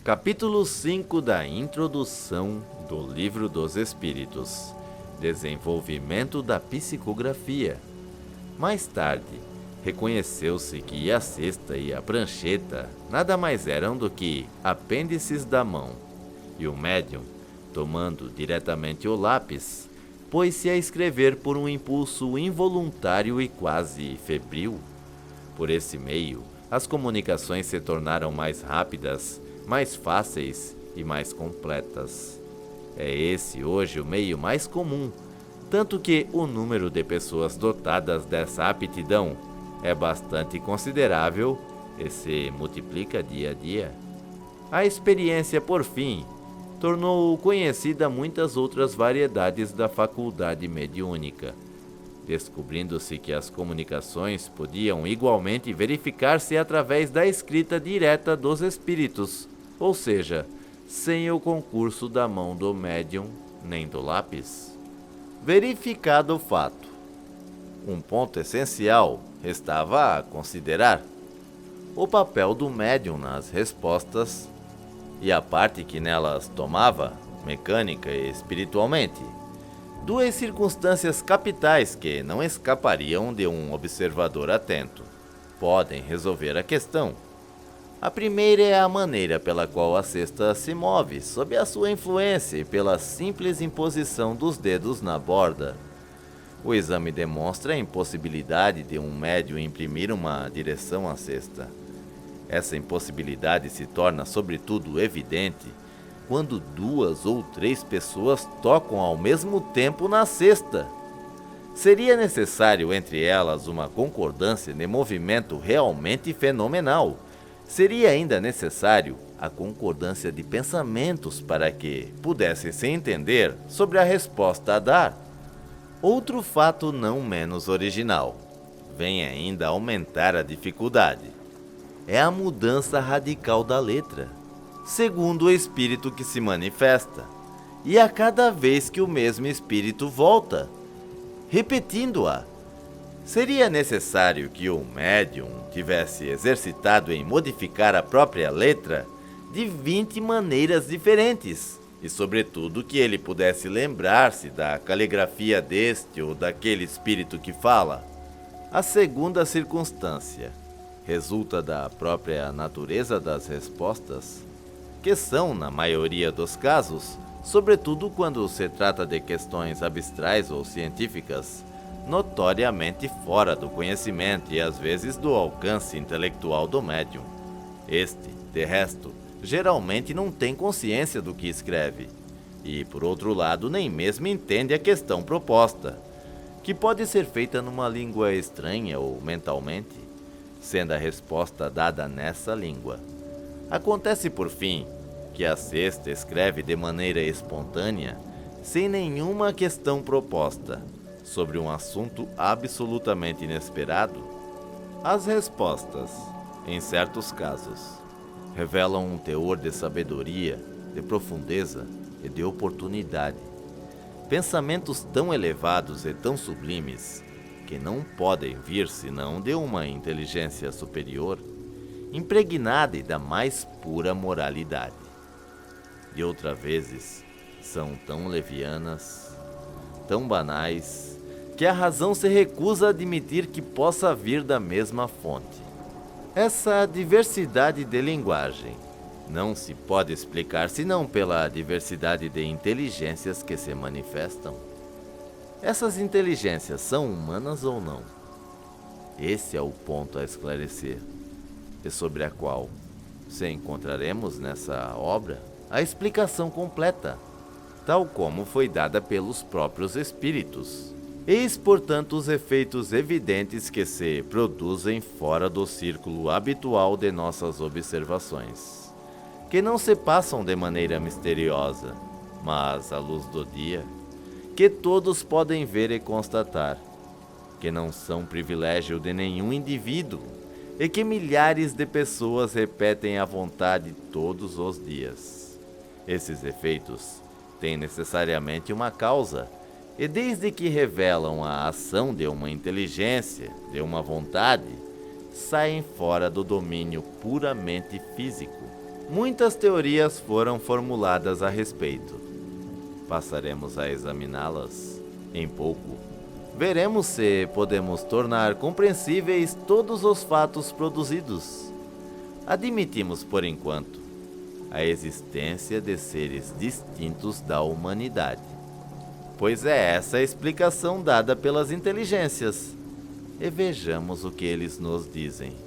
Capítulo 5 da Introdução do Livro dos Espíritos. Desenvolvimento da psicografia. Mais tarde, reconheceu-se que a cesta e a prancheta nada mais eram do que apêndices da mão, e o médium, tomando diretamente o lápis, pôs-se a escrever por um impulso involuntário e quase febril. Por esse meio, as comunicações se tornaram mais rápidas, mais fáceis e mais completas. É esse hoje o meio mais comum, tanto que o número de pessoas dotadas dessa aptidão é bastante considerável e se multiplica dia a dia. A experiência, por fim, tornou conhecida muitas outras variedades da faculdade mediúnica, descobrindo-se que as comunicações podiam igualmente verificar-se através da escrita direta dos espíritos, ou seja, sem o concurso da mão do médium nem do lápis. Verificado o fato, um ponto essencial restava a considerar: o papel do médium nas respostas e a parte que nelas tomava, mecânica e espiritualmente. Duas circunstâncias capitais que não escapariam de um observador atento podem resolver a questão. A primeira é a maneira pela qual a cesta se move sob a sua influência e pela simples imposição dos dedos na borda. O exame demonstra a impossibilidade de um médium imprimir uma direção à cesta. Essa impossibilidade se torna sobretudo evidente quando 2 ou 3 pessoas tocam ao mesmo tempo na cesta. Seria necessário entre elas uma concordância de movimento realmente fenomenal. Seria ainda necessário a concordância de pensamentos para que pudessem se entender sobre a resposta a dar. Outro fato não menos original vem ainda aumentar a dificuldade. É a mudança radical da letra, segundo o espírito que se manifesta, e a cada vez que o mesmo espírito volta, repetindo-a. Seria necessário que o médium tivesse exercitado em modificar a própria letra de 20 maneiras diferentes, e sobretudo que ele pudesse lembrar-se da caligrafia deste ou daquele espírito que fala. A segunda circunstância resulta da própria natureza das respostas, que são, na maioria dos casos, sobretudo quando se trata de questões abstrais ou científicas, notoriamente fora do conhecimento e às vezes do alcance intelectual do médium. Este, de resto, geralmente não tem consciência do que escreve e, por outro lado, nem mesmo entende a questão proposta, que pode ser feita numa língua estranha ou mentalmente, sendo a resposta dada nessa língua. Acontece, por fim, que a cesta escreve de maneira espontânea, sem nenhuma questão proposta, sobre um assunto absolutamente inesperado. As respostas, em certos casos, revelam um teor de sabedoria, de profundeza e de oportunidade. Pensamentos tão elevados e tão sublimes que não podem vir senão de uma inteligência superior, impregnada da mais pura moralidade. E outras vezes são tão levianas, tão banais, que a razão se recusa a admitir que possa vir da mesma fonte. Essa diversidade de linguagem não se pode explicar senão pela diversidade de inteligências que se manifestam. Essas inteligências são humanas ou não? Esse é o ponto a esclarecer, e sobre a qual, se encontraremos nessa obra, a explicação completa, tal como foi dada pelos próprios espíritos. Eis, portanto, os efeitos evidentes que se produzem fora do círculo habitual de nossas observações, que não se passam de maneira misteriosa, mas à luz do dia, que todos podem ver e constatar, que não são privilégio de nenhum indivíduo e que milhares de pessoas repetem à vontade todos os dias. Esses efeitos têm necessariamente uma causa, e desde que revelam a ação de uma inteligência, de uma vontade, saem fora do domínio puramente físico Muitas teorias foram formuladas a respeito. Passaremos a examiná-las em pouco. Veremos se podemos tornar compreensíveis todos os fatos produzidos. Admitimos, por enquanto, a existência de seres distintos da humanidade, pois é essa a explicação dada pelas inteligências. E vejamos o que eles nos dizem.